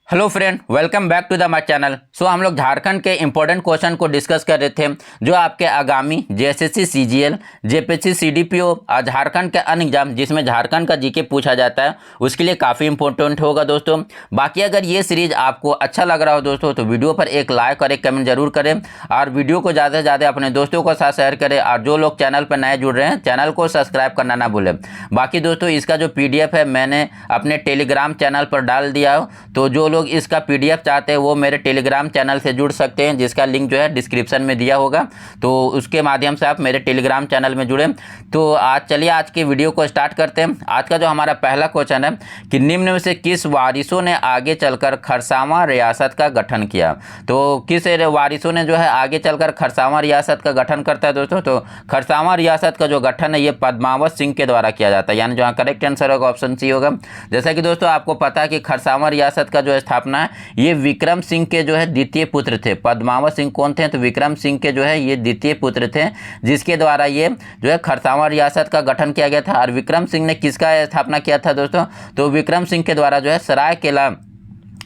Hello friend, welcome back to the my channel. So हम लोग झारखंड के इंपॉर्टेंट क्वेश्चन को डिस्कस कर रहे थे जो आपके आगामी जेएसएससी सीजीएल जेपीएससी सीडीपीओ और झारखंड के अन्य एग्जाम जिसमें झारखंड का जीके पूछा जाता है उसके लिए काफ़ी इंपॉर्टेंट होगा दोस्तों। बाकी अगर ये सीरीज आपको अच्छा लग रहा हो दोस्तों तो वीडियो पर एक लाइक और एक कमेंट जरूर करें और वीडियो को ज़्यादा से ज़्यादा अपने दोस्तों के साथ शेयर करें और जो लोग चैनल पर नए जुड़ रहे हैं चैनल को सब्सक्राइब करना ना भूलें। बाकी दोस्तों इसका जो PDF है मैंने अपने टेलीग्राम चैनल पर डाल दिया हो, तो जो लोग इसका PDF चाहते हैं वो मेरे टेलीग्राम चैनल से जुड़ सकते हैं जिसका लिंक जो है डिस्क्रिप्शन में दिया होगा, तो उसके माध्यम से आप मेरे टेलीग्राम चैनल में जुड़ें। तो चलिए आज के वीडियो को स्टार्ट करते हैं। आज का जो हमारा पहला क्वेश्चन है कि निम्न में से किस वारिसों ने आगे चलकर खरसावां रियासत का गठन किया। तो किस वारिसों ने जो है आगे चलकर खरसावां रियासत का गठन करता है दोस्तों, तो खरसावां रियासत का जो गठन है ये पद्मावत सिंह के द्वारा किया जाता है, यानी जो करेक्ट आंसर होगा ऑप्शन सी होगा। जैसा कि दोस्तों आपको पता है कि खरसावां रियासत का जो स्थापना है ये विक्रम सिंह के जो है द्वितीय पुत्र थे। पद्मावत सिंह कौन थे, तो विक्रम सिंह के जो है ये द्वितीय पुत्र थे जिसके द्वारा ये जो है खरसावां रियासत का गठन किया गया था। और विक्रम सिंह ने किसका स्थापना किया था दोस्तों, तो विक्रम सिंह के द्वारा जो है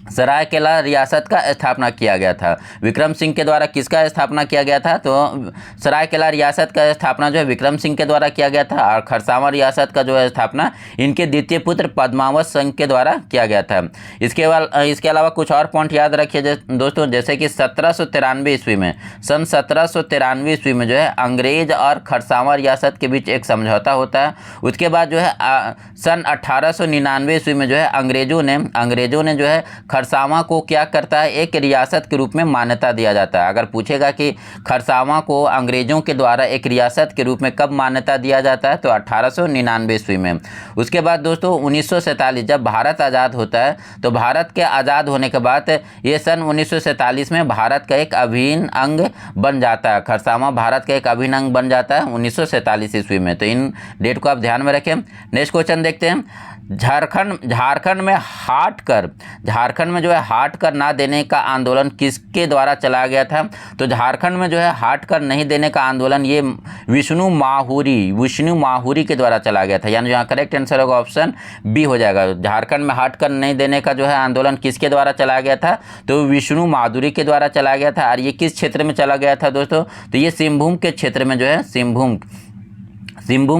सरायकेला रियासत का स्थापना किया गया था। विक्रम सिंह के द्वारा किसका स्थापना किया गया था, तो सरायकेला रियासत का स्थापना जो है विक्रम सिंह के द्वारा किया गया था और खरसावां रियासत का जो है स्थापना इनके द्वितीय पुत्र पद्मावत सिंह के द्वारा किया गया था। इसके अलावा कुछ और पॉइंट याद रखिए दोस्तों, जैसे कि 1793 ईस्वी में सन 1793 ईस्वी में जो है अंग्रेज और खरसावां रियासत के बीच एक समझौता होता है। उसके बाद जो है सन 1899 ईस्वी में जो है अंग्रेजों ने जो है खरसावां को क्या करता है, एक रियासत के रूप में मान्यता दिया जाता है। अगर पूछेगा कि खरसावां को अंग्रेजों के द्वारा एक रियासत के रूप में कब मान्यता दिया जाता है, तो 1899 ईस्वी में। उसके बाद दोस्तों 1947 जब भारत आज़ाद होता है, तो भारत के आज़ाद होने के बाद ये सन 1947 में भारत का एक अभिन्न अंग बन जाता है। खरसावां भारत का एक अभिन्न अंग बन जाता है 1947 ईस्वी में। तो इन डेट को आप ध्यान में रखें। नेक्स्ट क्वेश्चन देखते हैं। झारखंड में जो है हाट कर ना देने का आंदोलन किसके द्वारा चलाया गया था, तो झारखंड में जो है हाट कर नहीं देने का आंदोलन ये विष्णु माहुरी के द्वारा चलाया गया था, यानी यहाँ करेक्ट आंसर होगा ऑप्शन बी हो जाएगा। झारखंड में हाट कर नहीं देने का जो है आंदोलन किसके द्वारा चलाया गया था, तो विष्णु माधुरी के द्वारा चलाया गया था। और ये किस क्षेत्र में चला गया था दोस्तों, तो ये सिंहभूम के क्षेत्र में जो है सिंहभूम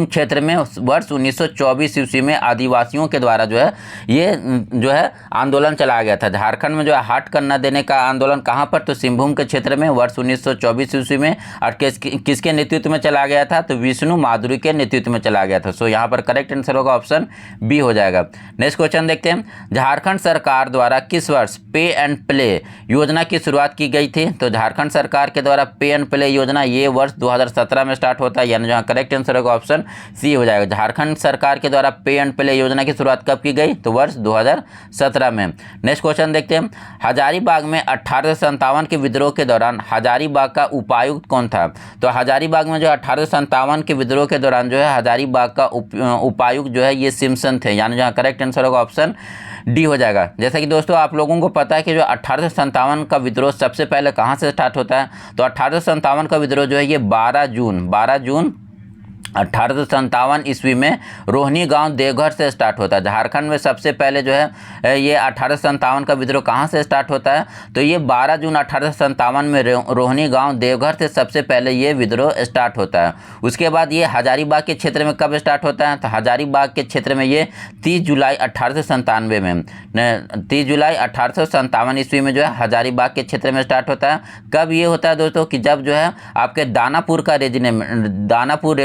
क्षेत्र में वर्ष 1924 ईस्वी में आदिवासियों के द्वारा जो है आंदोलन चलाया गया था। झारखंड में जो है हाट कर न देने का आंदोलन कहाँ पर, तो सिंहभूम के क्षेत्र में वर्ष 1924 ईस्वी में। और किसके नेतृत्व में चला गया था, तो विष्णु माधुरी के नेतृत्व में चला गया था। सो यहाँ पर करेक्ट आंसर होगा ऑप्शन बी हो जाएगा। नेक्स्ट क्वेश्चन देखते हैं। झारखंड सरकार द्वारा किस वर्ष पे एंड प्ले योजना की शुरुआत की गई थी, तो झारखंड सरकार के द्वारा पे एंड प्ले योजना ये वर्ष 2017 में स्टार्ट होता है, यानी जहाँ करेक्ट आंसर होगा ऑप्शन सी हो जाएगा। झारखंड सरकार के द्वारा पे एंड प्ले योजना की शुरुआत कब की गई, तो वर्ष 2017 में। नेक्स्ट क्वेश्चन देखते हैं। हजारीबाग में 1857 के विद्रोह के दौरान हजारीबाग का उपायुक्त कौन था, तो हजारीबाग में जो 1857 के विद्रोह के दौरान जो है हजारीबाग का उपायुक्त जो है ये सिम्पसन थे, यानी जहाँ करेक्ट आंसर होगा ऑप्शन डी हो जाएगा। जैसा कि दोस्तों आप लोगों को पता है कि जो 1857 का विद्रोह सबसे पहले कहाँ से स्टार्ट होता है, तो 1857 का विद्रोह जो है ये 12 जून 1857 ईस्वी में रोहनी गांव देवघर से स्टार्ट होता है। झारखंड में सबसे पहले जो है ये 1857 का विद्रोह कहाँ से स्टार्ट होता है, तो ये 12 जून 1857 में रोहनी गांव देवघर से सबसे पहले ये विद्रोह स्टार्ट होता है। उसके बाद ये हजारीबाग के क्षेत्र में कब स्टार्ट होता है, तो हजारीबाग के क्षेत्र में ये 30 जुलाई 1897 में 30 जुलाई 1857 ईस्वी में जो है हजारीबाग के क्षेत्र में स्टार्ट होता है। कब ये होता है दोस्तों, कि जब जो है आपके दानापुर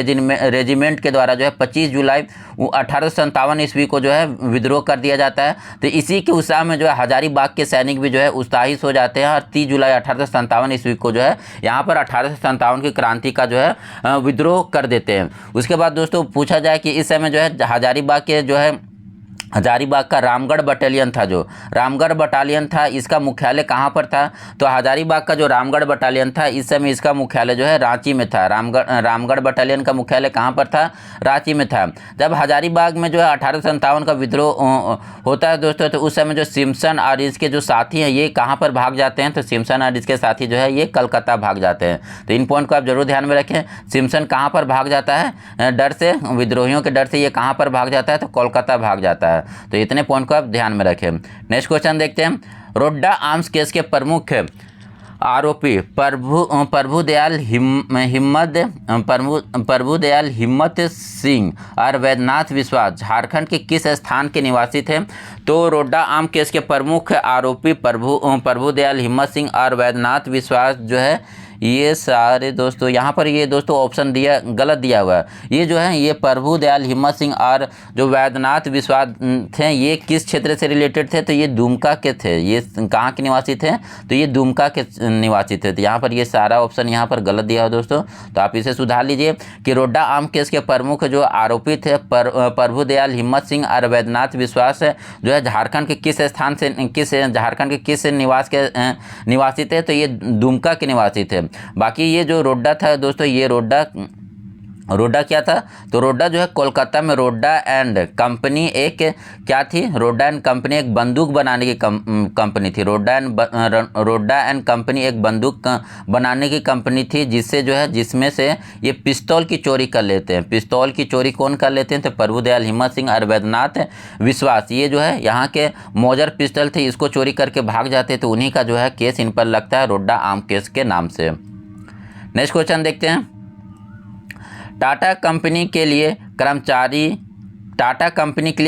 रेजिमेंट के द्वारा जो है 25 जुलाई 1857 ईस्वी को जो है विद्रोह कर दिया जाता है। तो इसी के उत्साह में जो है हजारीबाग के सैनिक भी जो है उत्साहित हो जाते हैं और 30 जुलाई 1857 ईस्वी को जो है यहाँ पर 1857 की क्रांति का जो है विद्रोह कर देते हैं। उसके बाद दोस्तों पूछा जाए कि इस समय जो है हजारीबाग के जो है हजारीबाग का रामगढ़ बटालियन था इसका मुख्यालय कहाँ पर था, तो हजारीबाग का जो रामगढ़ बटालियन था इस समय इसका मुख्यालय जो है रांची में था। रामगढ़ बटालियन का मुख्यालय कहाँ पर था, रांची में था। जब हजारीबाग में जो है 1857 का विद्रोह होता है दोस्तों, तो उस समय जो सिम्पसन और इसके जो साथी हैं ये कहाँ पर भाग जाते हैं, तो सिम्पसन और इसके साथी जो है ये कलकत्ता भाग जाते हैं। तो इन पॉइंट को आप जरूर ध्यान में रखें। सिम्पसन कहाँ पर भाग जाता है, डर से, विद्रोहियों के डर से ये कहाँ पर भाग जाता है, तो कोलकाता भाग जाता है। तो इतने पॉइंट को आप ध्यान में रखें। नेक्स्ट क्वेश्चन देखते हैं। रोड्डा आर्म्स केस के प्रमुख आरोपी प्रभुदयाल हिम्मत सिंह और वैद्यनाथ विश्वास झारखंड के किस स्थान के निवासी थे? तो रोड्डा आर्म केस के प्रमुख आरोपी प्रभुदयाल हिम्मत सिंह और वैद्यनाथ विश्वास जो है ये सारे दोस्तों यहाँ पर ये दोस्तों ऑप्शन दिया गलत दिया हुआ है। ये जो है ये प्रभुदयाल हिम्मत सिंह और जो वैद्यनाथ विश्वास थे ये किस क्षेत्र से रिलेटेड थे? तो ये दुमका के थे। ये कहाँ के निवासी थे? तो ये दुमका के निवासी थे। तो यहाँ पर ये सारा ऑप्शन यहाँ पर गलत दिया हुआ दोस्तों, तो आप इसे सुधार लीजिए कि रोड्डा आर्म केस के प्रमुख जो आरोपी थे प्रभुदयाल हिम्मत सिंह और वैद्यनाथ विश्वास जो है झारखंड के किस स्थान से झारखंड के किस निवासी थे? तो ये दुमका के निवासी थे। बाकी ये जो रोड्डा था दोस्तों ये रोड्डा क्या था? तो रोड्डा जो है कोलकाता में रोड्डा एंड कंपनी एक क्या थी? रोड्डा एंड कंपनी एक बंदूक बनाने की कंपनी थी। रोड्डा एंड कंपनी एक बंदूक बनाने की कंपनी थी जिसमें से ये पिस्तौल की चोरी कर लेते हैं। पिस्तौल की चोरी कौन कर लेते हैं? तो प्रभुदयाल हिम्मत सिंह और वैद्यनाथ विश्वास। ये जो है यहाँ के मौजर पिस्तौल थे, इसको चोरी करके भाग जाते, तो उन्हीं का जो है केस इन पर लगता है रोड्डा आर्म केस के नाम से। नेक्स्ट क्वेश्चन देखते हैं। टाटा कंपनी के लिए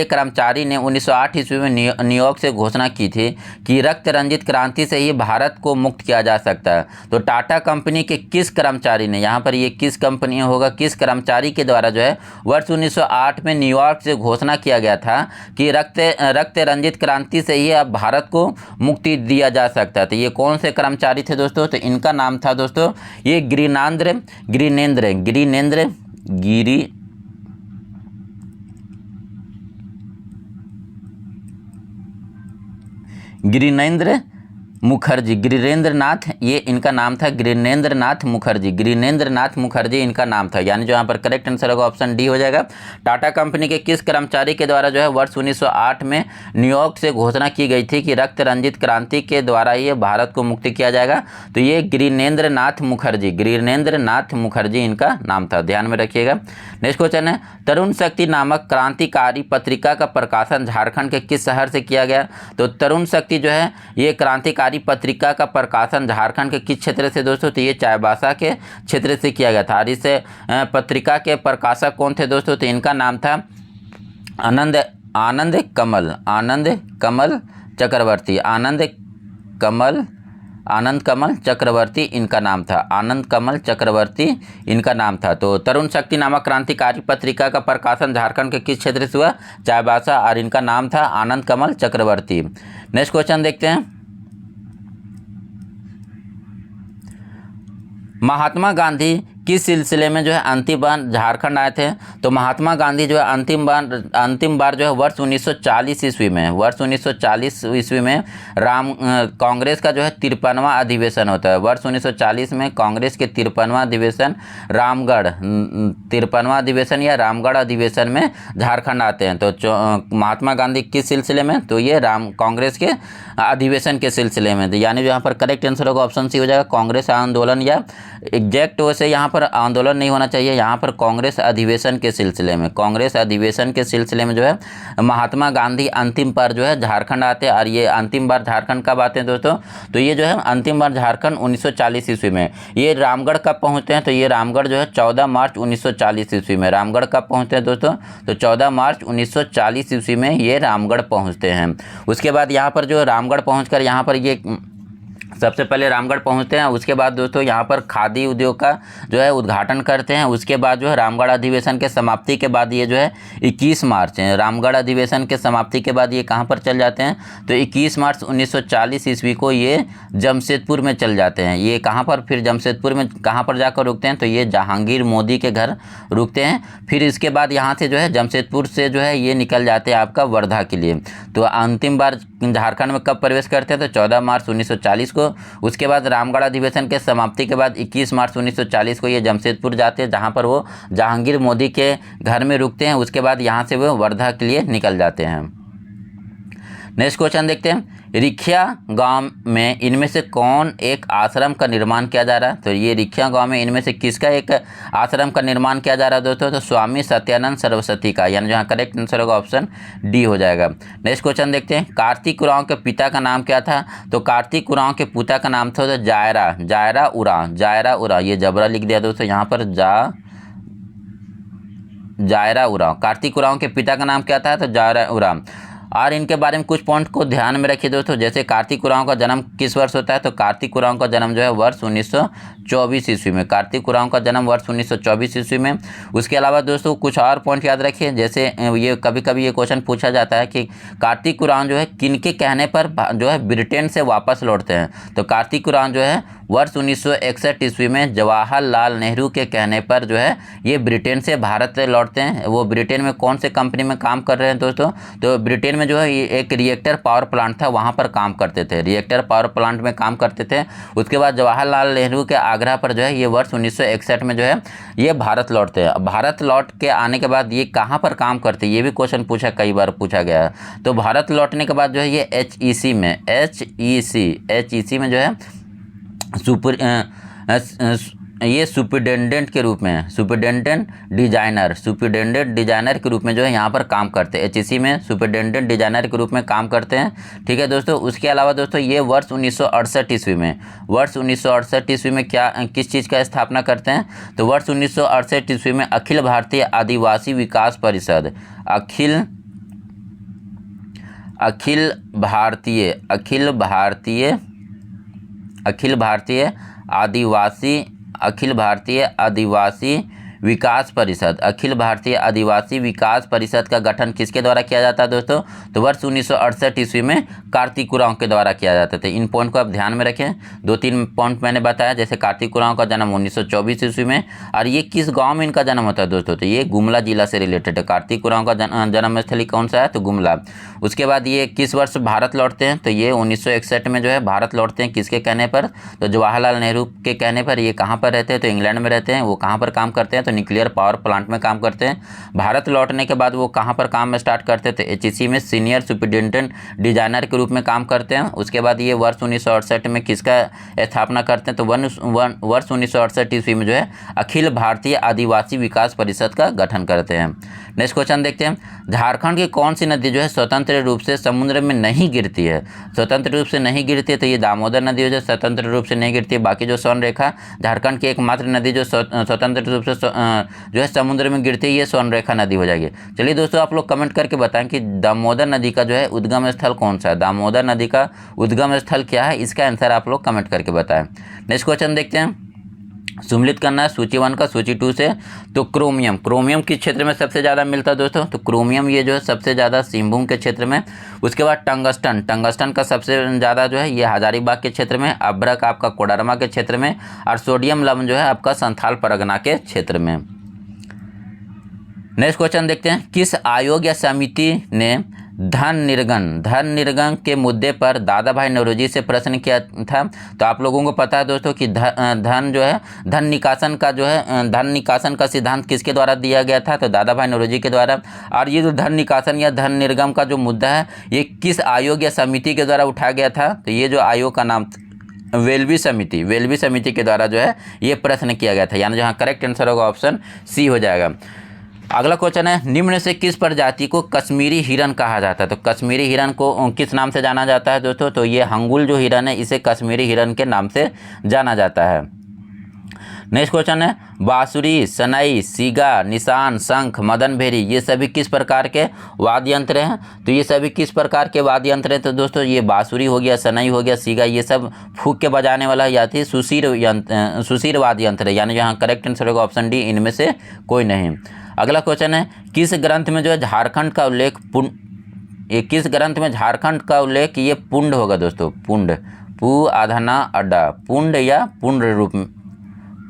कर्मचारी ने 1908 ईस्वी में न्यूयॉर्क से घोषणा की थी कि रक्त रंजित क्रांति से ही भारत को मुक्त किया जा सकता है। तो टाटा कंपनी के किस कर्मचारी ने, यहाँ पर ये किस कंपनी होगा, किस कर्मचारी के द्वारा जो है वर्ष 1908 में न्यूयॉर्क से घोषणा किया गया था कि रक्त रंजित क्रांति से ही अब भारत को मुक्ति दिया जा सकता है। तो ये कौन से कर्मचारी थे दोस्तों? तो इनका नाम था दोस्तों ये गिरिनेंद्र मुखर्जी, गिरिरेंद्रनाथ, ये इनका नाम था गिरिनेंद्रनाथ मुखर्जी इनका नाम था। यानी जो यहाँ पर करेक्ट आंसर होगा ऑप्शन डी हो जाएगा। टाटा कंपनी के किस कर्मचारी के द्वारा जो है वर्ष 1908 में न्यूयॉर्क से घोषणा की गई थी कि रक्त रंजित क्रांति के द्वारा ये भारत को मुक्ति किया जाएगा? तो ये गिरिनेंद्रनाथ मुखर्जी इनका नाम था, ध्यान में रखिएगा। नेक्स्ट क्वेश्चन है, तरुण शक्ति नामक क्रांतिकारी पत्रिका का प्रकाशन झारखंड के किस शहर से किया गया? तो तरुण शक्ति जो है ये क्रांतिकारी पत्रिका का प्रकाशन झारखंड के किस क्षेत्र से दोस्तों? तो ये चाईबासा के क्षेत्र से किया गया था। और इस पत्रिका के प्रकाशक कौन थे दोस्तों? तो इनका नाम था आनंद कमल चक्रवर्ती इनका नाम था। तो तरुण शक्ति नामक क्रांतिकारी पत्रिका का प्रकाशन झारखंड के किस क्षेत्र से हुआ? चाईबासा, और इनका नाम था आनंद कमल चक्रवर्ती। नेक्स्ट क्वेश्चन देखते हैं। महात्मा गांधी किस सिलसिले में जो है अंतिम बार झारखंड आए थे? तो महात्मा गांधी जो है अंतिम बार जो है वर्ष 1940 ईस्वी में कांग्रेस का जो है 53वां अधिवेशन होता है। वर्ष 1940 में कांग्रेस के 53वां अधिवेशन या रामगढ़ अधिवेशन में झारखंड आते हैं। तो महात्मा गांधी किस सिलसिले में? तो ये कांग्रेस के अधिवेशन के सिलसिले में। यानी जो यहाँ पर करेक्ट आंसर होगा ऑप्शन सी हो जाएगा, कांग्रेस आंदोलन, या एग्जैक्ट वैसे यहाँ पर आंदोलन नहीं होना चाहिए, यहाँ पर कांग्रेस अधिवेशन के सिलसिले में जो है महात्मा गांधी अंतिम बार जो है झारखंड आते हैं। और ये अंतिम बार झारखंड कब आते हैं दोस्तों? तो ये जो है अंतिम बार झारखंड 1940 ईस्वी में। ये रामगढ़ कब पहुँचते हैं? तो ये रामगढ़ जो है 14 मार्च 1940 ईस्वी में। रामगढ़ कब पहुँचते हैं दोस्तों? तो 14 मार्च 1940 ईस्वी में ये रामगढ़ पहुँचते हैं। उसके बाद यहाँ पर जो रामगढ़ पहुँचकर यहाँ पर ये सबसे पहले रामगढ़ पहुंचते हैं। उसके बाद दोस्तों यहाँ पर खादी उद्योग का जो है उद्घाटन करते हैं। उसके बाद जो है रामगढ़ अधिवेशन के समाप्ति के बाद ये जो है 21 मार्च रामगढ़ अधिवेशन के समाप्ति के बाद ये कहाँ पर चल जाते हैं? तो 21 मार्च 1940 ईस्वी को ये जमशेदपुर में चल जाते हैं। ये कहाँ पर फिर जमशेदपुर में कहाँ पर जाकर रुकते हैं? तो ये जहांगीर मोदी के घर रुकते हैं। फिर इसके बाद यहाँ से जो है जमशेदपुर से जो है ये निकल जाते हैं आपका वर्धा के लिए। तो अंतिम बार झारखंड में कब प्रवेश करते हैं? तो 14 मार्च 1940 को। उसके बाद रामगढ़ अधिवेशन के समाप्ति के बाद 21 मार्च 1940 को ये जमशेदपुर जाते हैं, जहां पर वो जहांगीर मोदी के घर में रुकते हैं। उसके बाद यहां से वो वर्धा के लिए निकल जाते हैं। नेक्स्ट क्वेश्चन देखते हैं, रिखिया गांव में इनमें से कौन एक आश्रम का निर्माण किया जा रहा है? तो ये रिखिया गांव में इनमें से किसका एक आश्रम का निर्माण किया जा रहा है दोस्तों? तो स्वामी सत्यानंद सरस्वती का, यानी जहाँ करेक्ट आंसर होगा ऑप्शन डी हो जाएगा। नेक्स्ट क्वेश्चन देखते हैं, कार्तिक उरांव के पिता का नाम क्या था? तो कार्तिक उरांव के पिता का नाम था जायरा उरांव, ये जबरा लिख दिया दोस्तों यहाँ पर, जायरा उरांव। कार्तिक उरांव के पिता का नाम क्या था? तो जायरा उरांव। और इनके बारे में कुछ पॉइंट को ध्यान में रखिए दोस्तों, जैसे कार्तिक उरांव का जन्म किस वर्ष होता है? तो कार्तिक उरांव का जन्म जो है वर्ष 1924 ईस्वी में, कार्तिक उरांव का जन्म वर्ष 1924 ईस्वी में। उसके अलावा दोस्तों कुछ और पॉइंट याद रखिए, जैसे ये कभी कभी ये क्वेश्चन पूछा जाता है कि कार्तिक उरांव जो है किनके कहने पर जो है ब्रिटेन से वापस लौटते हैं? तो कार्तिक उरांव जो है वर्ष 1961 ईस्वी में जवाहरलाल नेहरू के कहने पर जो है ये ब्रिटेन से भारत लौटते हैं। वो ब्रिटेन में कौन से कंपनी में काम कर रहे हैं दोस्तों? तो ब्रिटेन में जो है ये एक रिएक्टर पावर प्लांट था, वहाँ पर काम करते थे, रिएक्टर पावर प्लांट में काम करते थे। उसके बाद जवाहरलाल नेहरू के आग्रह पर जो है ये वर्ष 1961 में जो है ये भारत लौटते हैं। भारत लौट के आने के बाद ये कहाँ पर काम करते हैं, ये भी क्वेश्चन कई बार पूछा गया है। तो भारत लौटने के बाद जो है ये एचईसी में जो है ये सुपरिटेंडेंट के रूप में, सुपरिटेंडेंट डिजाइनर के रूप में जो है यहाँ पर काम करते हैं। एचईसी में सुपरिटेंडेंट डिजाइनर के रूप में काम करते हैं, ठीक है दोस्तों। उसके अलावा दोस्तों ये वर्ष 1968 ईस्वी में किस चीज़ का स्थापना करते हैं? तो वर्ष 1968 ईस्वी में अखिल भारतीय आदिवासी विकास परिषद, अखिल भारतीय आदिवासी विकास परिषद का गठन किसके द्वारा किया जाता है दोस्तों? तो वर्ष 1968 ईस्वी में कार्तिक उरांव के द्वारा किया जाता था। इन पॉइंट को आप ध्यान में रखें। 2-3 पॉइंट मैंने बताया, जैसे कार्तिक उरांव का जन्म 1924 ईस्वी में, और ये किस गांव में इनका जन्म होता है दोस्तों? तो ये गुमला जिला से रिलेटेड है। कार्तिक उरांव का जन्म स्थली कौन सा है? तो गुमला। उसके बाद ये किस वर्ष भारत लौटते हैं? तो ये 1961 में जो है भारत लौटते हैं। किसके कहने पर? तो जवाहरलाल नेहरू के कहने पर। ये कहाँ पर रहते हैं? तो इंग्लैंड में रहते हैं। वो कहाँ पर काम करते हैं? तो न्यूक्लियर पावर प्लांट में काम करते हैं। भारत लौटने के बाद वो कहाँ पर काम स्टार्ट करते थे? एचईसी में सीनियर सुपरिटेंडेंट डिजाइनर के रूप में काम करते हैं। उसके बाद ये वर्ष 1968 में किसका स्थापना करते हैं? तो वर्ष 1968 ईस्वी में जो है अखिल भारतीय आदिवासी विकास परिषद का गठन करते हैं। नेक्स्ट क्वेश्चन देखते हैं, झारखंड की कौन सी नदी जो है स्वतंत्र रूप से समुद्र में नहीं गिरती है? स्वतंत्र रूप से नहीं गिरती है तो ये दामोदर नदी जो स्वतंत्र रूप से नहीं गिरती है। बाकी जो स्वर्ण रेखा, झारखंड की एकमात्र नदी जो स्वतंत्र रूप से जो है समुद्र में गिरती है, ये स्वर्ण रेखा नदी हो जाएगी। चलिए दोस्तों, आप लोग कमेंट करके बताएं कि दामोदर नदी का जो है उद्गम स्थल कौन सा है? दामोदर नदी का उद्गम स्थल क्या है? इसका आंसर आप लोग कमेंट करके बताएं। नेक्स्ट क्वेश्चन देखते हैं, सम्मिलित करना है सूची 1 का सूची 2 से। तो क्रोमियम किस क्षेत्र में सबसे ज़्यादा मिलता है दोस्तों? तो क्रोमियम ये जो है सबसे ज़्यादा सिंहभूम के क्षेत्र में। उसके बाद टंगस्टन का सबसे ज़्यादा जो है ये हजारीबाग के क्षेत्र में, अभ्रक आपका कोडरमा के क्षेत्र में, और सोडियम लवण जो है आपका संथाल परगना के क्षेत्र में। नेक्स्ट क्वेश्चन देखते हैं, किस आयोग या समिति ने धन निर्गन के मुद्दे पर दादा भाई नौरोजी से प्रश्न किया था? तो आप लोगों को पता है दोस्तों कि धन निकासन का सिद्धांत किसके द्वारा दिया गया था? तो दादा भाई नौरोजी के द्वारा। और ये जो धन निकासन या धन निर्गम का जो मुद्दा है, ये किस आयोग या समिति के द्वारा उठाया गया था? तो ये जो आयोग का नाम वेल्बी समिति के द्वारा जो है ये प्रश्न किया गया था, यानी जहाँ करेक्ट आंसर होगा ऑप्शन सी हो जाएगा। अगला क्वेश्चन है, निम्न से किस प्रजाति को कश्मीरी हिरन कहा जाता है? तो कश्मीरी हिरन को किस नाम से जाना जाता है दोस्तों? तो ये हंगुल जो हिरन है, इसे कश्मीरी हिरन के नाम से जाना जाता है। नेक्स्ट क्वेश्चन है, बांसुरी, सनई, सीगा, निशान, शंख, मदन भेरी, ये सभी किस प्रकार के वाद्य यंत्र हैं? तो ये सभी किस प्रकार के वाद्य यंत्र हैं? तो दोस्तों ये बांसुरी हो गया, सनई हो गया, सीगा, ये सब फूंक के बजाने वाला या थी सुशीर वाद्य यंत्र है, यानी यहाँ करेक्ट आंसर होगा ऑप्शन डी, इनमें से कोई नहीं। अगला क्वेश्चन है, किस ग्रंथ में जो है झारखंड का उल्लेख ये पुंड होगा दोस्तों? पुंड, पू आधाना अड्डा, पुंड या पुंड रूप में,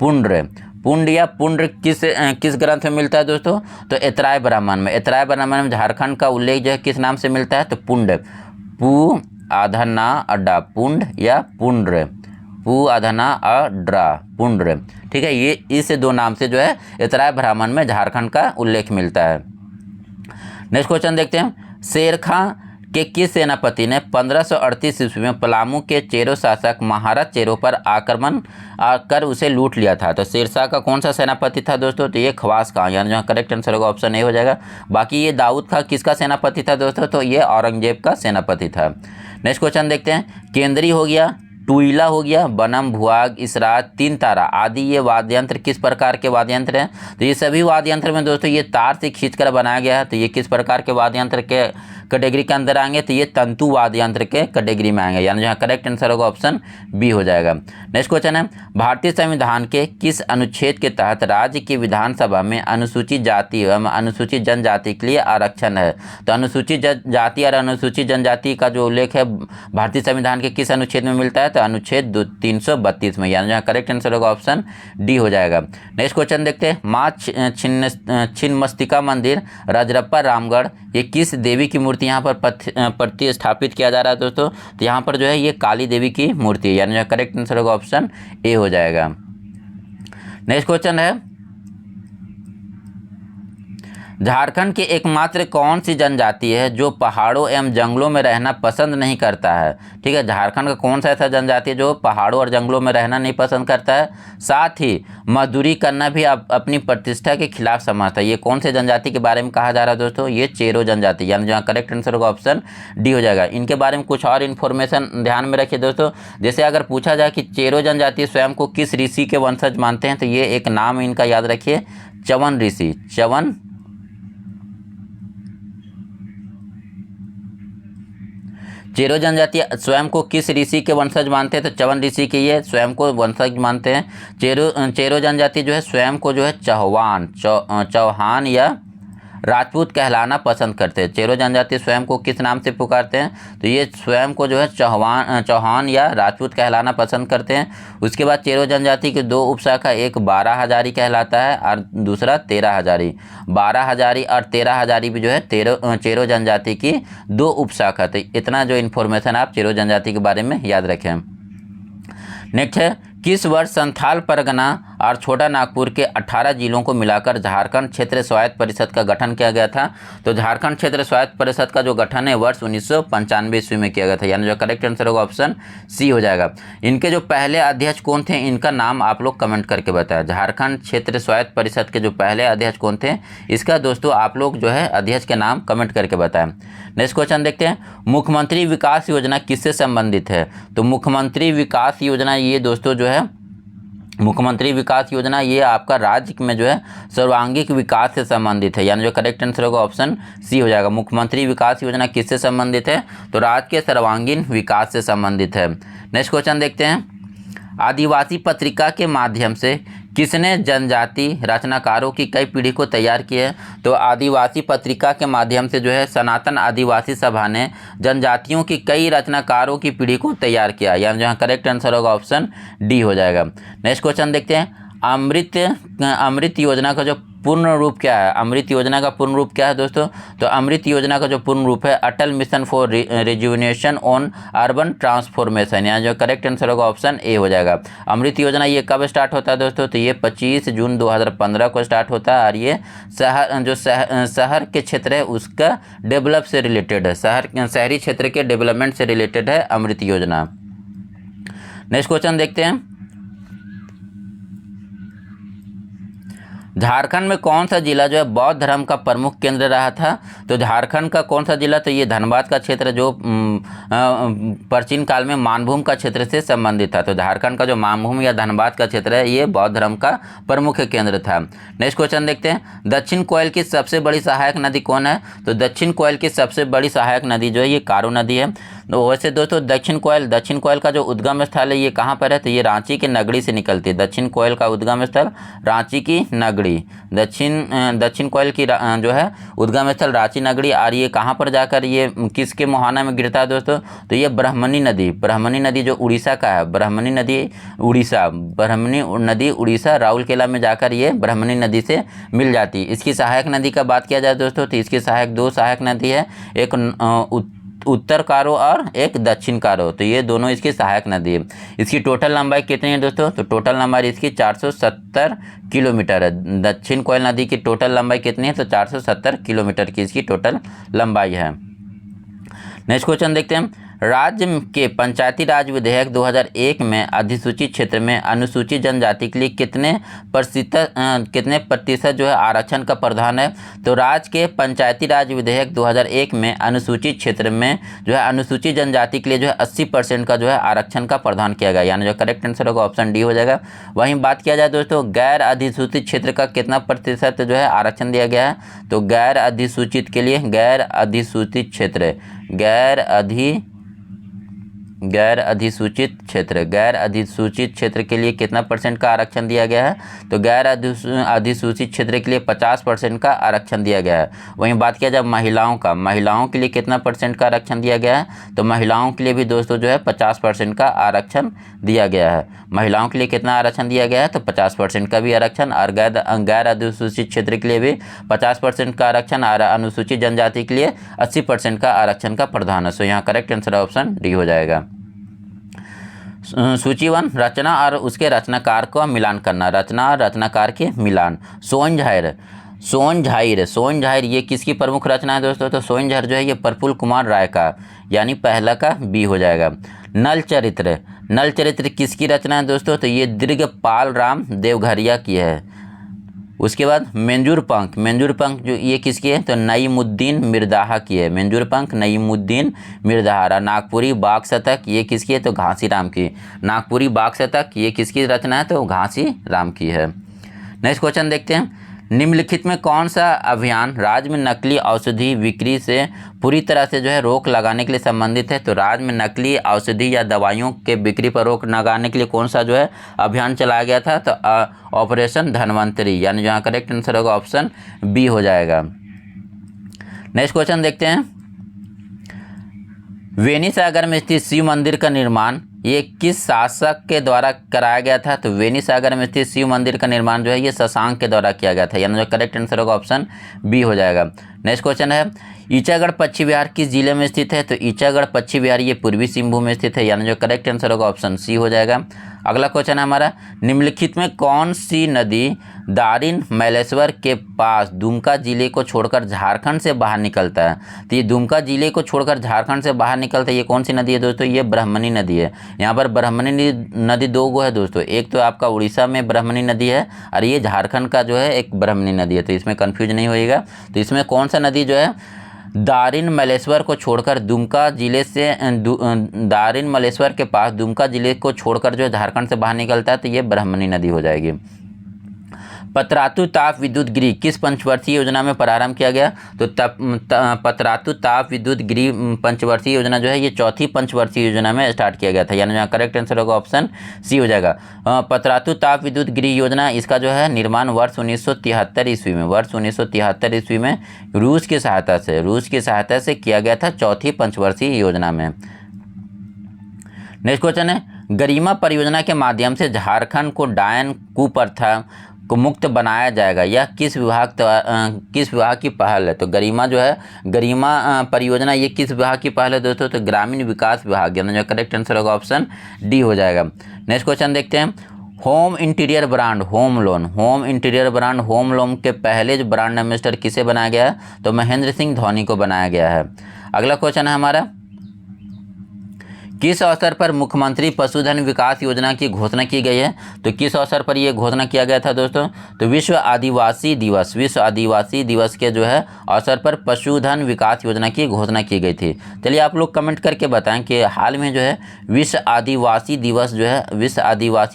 पुंड या पुंड किस ग्रंथ में मिलता है दोस्तों? तो ऐतराय ब्राह्मण में झारखंड का उल्लेख जो है किस नाम से मिलता है? तो पुंड, पू आधाना अड्डा, पुंड या पुंड्र, पू आधाना अड्रा, पुंड्र, ठीक है। ये इस दो नाम से जो है ऐतराय ब्राह्मण में झारखंड का उल्लेख मिलता है। नेक्स्ट क्वेश्चन देखते हैं, शेरखां के किस सेनापति ने 1538 ईस्वी में पलामू के चेरो शासक महाराज चेरो पर आक्रमण कर उसे लूट लिया था? तो शेरशाह का कौन सा सेनापति था दोस्तों? तो ये खवास खां, यानी जहाँ करेक्ट आंसर होगा ऑप्शन ए हो जाएगा। बाकी ये दाऊद खां किसका सेनापति था दोस्तों? तो ये औरंगजेब का सेनापति था। नेक्स्ट क्वेश्चन देखते हैं। केंद्री हो गया, टुईला हो गया, बनम, भुआग, इसराज, तीन तारा आदि ये वाद्य यंत्र किस प्रकार के वाद्य यंत्र हैं? तो ये सभी वाद्य यंत्र में दोस्तों ये तार से खींचकर बनाया गया है। तो ये किस प्रकार के वाद्य यंत्र के कैटेगरी के अंदर आएंगे? तो ये तंतु वाद्य यंत्र के कैटेगरी में आएंगे, यानी जहाँ करेक्ट आंसर होगा ऑप्शन बी हो जाएगा। नेक्स्ट क्वेश्चन है, भारतीय संविधान के किस अनुच्छेद के तहत राज्य की विधानसभा में अनुसूचित जाति एवं अनुसूचित जनजाति के लिए आरक्षण है? तो अनुसूचित जाति और अनुसूचित जनजाति का जो उल्लेख है भारतीय संविधान के किस अनुच्छेद में मिलता है? तो अनुच्छेद 332 में, यानी जहाँ करेक्ट आंसर होगा ऑप्शन डी हो जाएगा। नेक्स्ट क्वेश्चन देखते हैं। माँ छिन्नमस्तिका मंदिर, रजरप्पा, रामगढ़, ये किस देवी की मूर्ति यहाँ पर प्रतिस्थापित किया जा रहा है दोस्तों? तो यहाँ पर जो है ये काली देवी की मूर्ति है, यानी करेक्ट आंसर होगा ऑप्शन ए हो जाएगा। नेक्स्ट क्वेश्चन है, झारखंड की एकमात्र कौन सी जनजाति है जो पहाड़ों एवं जंगलों में रहना पसंद नहीं करता है? ठीक है, झारखंड का कौन सा ऐसा जनजाति है जो पहाड़ों और जंगलों में रहना नहीं पसंद करता है, साथ ही मजदूरी करना भी अपनी प्रतिष्ठा के खिलाफ समझता है? ये कौन से जनजाति के बारे में कहा जा रहा है दोस्तों? ये चेरो जनजाति, यानी जहाँ करेक्ट आंसर होगा ऑप्शन डी हो जाएगा। इनके बारे में कुछ और इन्फॉर्मेशन ध्यान में रखिए दोस्तों। जैसे अगर पूछा जाए कि चेरो जनजाति स्वयं को किस ऋषि के वंशज मानते हैं, तो ये एक नाम इनका याद रखिए, च्यवन ऋषि। च्यवन चेरो जनजाति स्वयं को किस ऋषि के वंशज मानते हैं? तो च्यवन ऋषि के ये स्वयं को वंशज मानते हैं। चेरो जनजाति जो है स्वयं को जो है चौहान या राजपूत कहलाना पसंद करते हैं। चेरो जनजाति स्वयं को किस नाम से पुकारते हैं? तो ये स्वयं को जो है चौहान या राजपूत कहलाना पसंद करते हैं। उसके बाद चेरो जनजाति की दो उपशाखा, एक 12 हजारी कहलाता है और दूसरा 13 हजारी। 12 हजारी और 13 हजारी भी जो है चेरो जनजाति की दो उपशाखा। तो इतना जो इन्फॉर्मेशन आप चेरो जनजाति के बारे में याद रखें। नेक्स्ट है, किस वर्ष संथाल परगना और छोटा नागपुर के 18 जिलों को मिलाकर झारखंड क्षेत्र स्वायत्त परिषद का गठन किया गया था? तो झारखंड क्षेत्र स्वायत्त परिषद का जो गठन है वर्ष 1995 ईस्वी में किया गया था, यानी जो करेक्ट आंसर होगा ऑप्शन सी हो जाएगा। इनके जो पहले अध्यक्ष कौन थे, इनका नाम आप लोग कमेंट करके बताएं। झारखंड क्षेत्र स्वायत्त परिषद के जो पहले अध्यक्ष कौन थे, इसका दोस्तों आप लोग जो है अध्यक्ष के नाम कमेंट करके बताएं। नेक्स्ट क्वेश्चन देखते हैं। मुख्यमंत्री विकास योजना किससे संबंधित है? तो मुख्यमंत्री विकास योजना ये दोस्तों जो है मुख्यमंत्री विकास योजना ये आपका राज्य में जो है सर्वांगीण विकास से संबंधित है, यानी जो करेक्ट आंसर होगा ऑप्शन सी हो जाएगा। मुख्यमंत्री विकास योजना किससे संबंधित है? तो राज्य के सर्वांगीण विकास से संबंधित है। नेक्स्ट क्वेश्चन देखते हैं। आदिवासी पत्रिका के माध्यम से किसने जनजाति रचनाकारों की कई पीढ़ी को तैयार किया है? तो आदिवासी पत्रिका के माध्यम से जो है सनातन आदिवासी सभा ने जनजातियों की कई रचनाकारों की पीढ़ी को तैयार किया, यानी जहाँ करेक्ट आंसर होगा ऑप्शन डी हो जाएगा। नेक्स्ट क्वेश्चन देखते हैं। अमृत योजना का जो पूर्ण रूप क्या है? अमृत योजना का पूर्ण रूप क्या है दोस्तों? तो अमृत योजना का जो पूर्ण रूप है Atal mission for rejuvenation on urban transformation, यानी जो करेक्ट आंसर होगा ऑप्शन ए हो जाएगा। अमृत योजना ये कब स्टार्ट होता है दोस्तों? तो ये 25 जून 2015 को स्टार्ट होता है और ये शहर के क्षेत्र है उसका डेवलप से रिलेटेड है, शहरी क्षेत्र के डेवलपमेंट से रिलेटेड है अमृत योजना। नेक्स्ट क्वेश्चन देखते हैं। झारखंड में कौन सा जिला जो है बौद्ध धर्म का प्रमुख केंद्र रहा था? तो झारखंड का कौन सा जिला? तो ये धनबाद का क्षेत्र जो प्राचीन काल में मानभूम का क्षेत्र से संबंधित था। तो झारखंड का जो मानभूम या धनबाद का क्षेत्र है ये बौद्ध धर्म का प्रमुख केंद्र था। नेक्स्ट क्वेश्चन देखते हैं। दक्षिण कोयल की सबसे बड़ी सहायक नदी कौन है? तो दक्षिण कोयल की सबसे बड़ी सहायक नदी जो है ये कारू नदी है। तो वैसे दोस्तों दक्षिण कोयल का जो उद्गम स्थल है ये कहाँ पर है? तो ये रांची के नगड़ी से निकलती है। दक्षिण कोयल का उद्गम स्थल रांची की नगड़ी। दक्षिण कोयल की जो है उद्गम स्थल रांची नगरी, और ये कहाँ पर जाकर ये किसके मुहाना में गिरता है दोस्तों? तो ये ब्राह्मणी नदी जो उड़ीसा का है, ब्राह्मणी नदी उड़ीसा राउरकेला में जाकर ये ब्राह्मणी नदी से मिल जाती है। इसकी सहायक नदी का बात किया जाए दोस्तों तो इसकी दो सहायक नदी है, एक उत्तर कारो और एक दक्षिण कारो। तो ये दोनों इसकी सहायक नदी है। इसकी टोटल लंबाई कितनी है दोस्तों? तो टोटल लंबाई इसकी 470 किलोमीटर है। दक्षिण कोयल नदी की टोटल लंबाई कितनी है? तो 470 किलोमीटर की इसकी टोटल लंबाई है। नेक्स्ट क्वेश्चन देखते हैं, राज्य के पंचायती राज विधेयक 2001 में अधिसूचित क्षेत्र में अनुसूचित जनजाति के लिए कितने प्रतिशत जो है आरक्षण का प्रावधान है। तो राज्य के पंचायती राज विधेयक 2001 में अनुसूचित क्षेत्र में जो है अनुसूचित जनजाति के लिए जो है 80% का जो है आरक्षण का प्रावधान किया गया, यानी जो करेक्ट आंसर होगा ऑप्शन डी हो जाएगा। वहीं बात किया जाए दोस्तों गैर अधिसूचित क्षेत्र का कितना प्रतिशत जो है आरक्षण दिया गया है। तो गैर अधिसूचित के लिए गैर अधिसूचित क्षेत्र गैर अधिसूचित क्षेत्र के लिए कितना % का आरक्षण दिया गया है। तो गैर अधिसूचित क्षेत्र के लिए 50% का आरक्षण दिया गया है। वहीं बात किया जाए महिलाओं के लिए कितना % का आरक्षण दिया गया है। तो महिलाओं के लिए भी दोस्तों जो है 50% का आरक्षण दिया गया है। महिलाओं के लिए कितना आरक्षण दिया गया है। तो 50% का भी आरक्षण, और गैर अधिसूचित क्षेत्र के लिए भी 50% का आरक्षण, और अनुसूचित जनजाति के लिए 80% का आरक्षण का प्रावधान है। सो यहाँ करेक्ट आंसर ऑप्शन डी हो जाएगा। सूची 1, रचना और उसके रचनाकार का मिलान करना। रचना और रचनाकार के मिलान। सोनझाइर ये किसकी प्रमुख रचना है दोस्तों। तो सोनझाइर जो है ये प्रफुल्ल कुमार राय का, यानी पहला का बी हो जाएगा। नल चरित्र किसकी रचना है दोस्तों। तो ये दिग्पाल राम देवघरिया की है। उसके बाद मेंजूर पंख जो ये किसकी है। तो नईमुद्दीन मिर्दाहा की है। मेंजूर पंख नईमुद्दीन मिर्दाहा। नागपुरी बाग शतक ये किसकी है। तो घासीराम की। नागपुरी बाग शतक ये किसकी रचना है। तो घासीराम की है। नेक्स्ट क्वेश्चन देखते हैं, निम्नलिखित में कौन सा अभियान राज्य में नकली औषधि बिक्री से पूरी तरह से जो है रोक लगाने के लिए संबंधित है। तो राज्य में नकली औषधि या दवाइयों के बिक्री पर रोक लगाने के लिए कौन सा जो है अभियान चलाया गया था। तो ऑपरेशन धन्वंतरी, यानी जहाँ करेक्ट आंसर होगा ऑप्शन बी हो जाएगा। नेक्स्ट क्वेश्चन देखते हैं, वेनिसागर में स्थित शिव मंदिर का निर्माण ये किस शासक के द्वारा कराया गया था। तो वेनिसागर में स्थित शिव मंदिर का निर्माण जो है ये शशांक के द्वारा किया गया था, यानी जो करेक्ट आंसर होगा ऑप्शन बी हो जाएगा। नेक्स्ट क्वेश्चन है, ईचागढ़ पश्चिम बिहार किस जिले में स्थित है। तो ईचागढ़ पश्चिम बिहार ये पूर्वी सिंहभूम में स्थित है, यानी जो करेक्ट आंसर होगा ऑप्शन सी हो जाएगा। अगला क्वेश्चन है हमारा, निम्नलिखित में कौन सी नदी दारिन मलेश्वर के पास दुमका जिले को छोड़कर झारखंड से बाहर निकलता है। तो ये दुमका जिले को छोड़कर झारखंड से बाहर निकलता है, ये कौन सी नदी है दोस्तों। ये ब्राह्मणी नदी है। यहाँ पर ब्राह्मणी नदी दो गो है दोस्तों, एक तो आपका उड़ीसा में ब्राह्मणी नदी है, और ये झारखंड का जो है एक ब्राह्मणी नदी है। तो इसमें कन्फ्यूज नहीं होइएगा। तो इसमें कौन सा नदी जो है दारिन मलेश्वर को छोड़कर दुमका जिले से दारिन मलेश्वर के पास दुमका जिले को छोड़कर जो झारखंड से बाहर निकलता है, तो ये ब्राह्मणी नदी हो जाएगी। पतरातु ताप विद्युत गृह किस पंचवर्षीय योजना में प्रारंभ किया गया। तो पतरातु ताप विद्युत गृह पंचवर्षीय योजना जो है ये चौथी पंचवर्षीय योजना में स्टार्ट किया गया था, यानी यहाँ करेक्ट आंसर होगा ऑप्शन सी हो जाएगा। पतरातु ताप विद्युत गृह योजना इसका जो है निर्माण वर्ष 1973 ईस्वी में रूस की सहायता से किया गया था, चौथी पंचवर्षीय योजना में। नेक्स्ट क्वेश्चन है, गरिमा परियोजना के माध्यम से झारखंड को डायन कुप्रथा को मुक्त बनाया जाएगा, यह किस विभाग की पहल है। तो गरिमा परियोजना ये किस विभाग की पहल है दोस्तों। तो ग्रामीण विकास विभाग, यानी जो करेक्ट आंसर होगा ऑप्शन डी हो जाएगा। नेक्स्ट क्वेश्चन देखते हैं, home interior brand home loan के पहले जो ब्रांड एम्बेसडर किसे बनाया गया है। तो महेंद्र सिंह धोनी को बनाया गया है। अगला क्वेश्चन है हमारा, किस अवसर पर मुख्यमंत्री पशुधन विकास योजना की घोषणा की गई है। तो किस अवसर पर यह घोषणा किया गया था दोस्तों। तो विश्व आदिवासी दिवस के जो है अवसर पर पशुधन विकास योजना की घोषणा की गई थी। चलिए आप लोग कमेंट करके बताएं कि हाल में जो है विश्व आदिवासी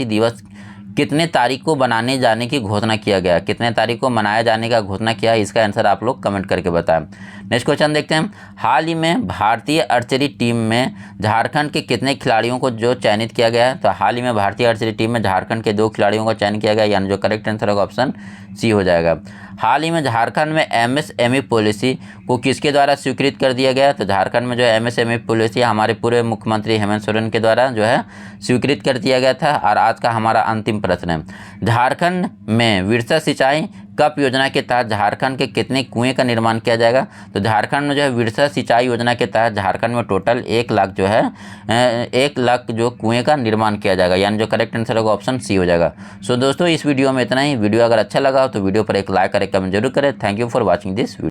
दिवस कितने तारीख को बनाने जाने की घोषणा किया गया, कितने तारीख को मनाया जाने का घोषणा किया है, इसका आंसर आप लोग कमेंट करके बताएं। नेक्स्ट क्वेश्चन देखते हैं, हाल ही में भारतीय आर्चरी टीम में झारखंड के कितने खिलाड़ियों को जो चयनित किया गया है। तो हाल ही में भारतीय आर्चरी टीम में झारखंड के 2 खिलाड़ियों का चयन किया गया, यानी जो करेक्ट आंसर होगा ऑप्शन सी हो जाएगा। हाल ही में झारखंड में MSME पॉलिसी को किसके द्वारा स्वीकृत कर दिया गया। तो झारखंड में जो MSME पॉलिसी हमारे पूर्व मुख्यमंत्री हेमंत सोरेन के द्वारा जो है स्वीकृत कर दिया गया था। और आज का हमारा अंतिम प्रश्न है, झारखंड में विरसा सिंचाई कप योजना के तहत झारखंड के कितने कुएं का निर्माण किया जाएगा। तो झारखंड में जो है विरसा सिंचाई योजना के तहत झारखंड में टोटल 1 लाख जो कुएं का निर्माण किया जाएगा, यानी जो करेक्ट आंसर होगा ऑप्शन सी हो जाएगा। सो दोस्तों इस वीडियो में इतना ही। वीडियो अगर अच्छा लगा हो तो वीडियो पर एक लाइक करें, कमेंट जरूर करें। Thank you for watching this video.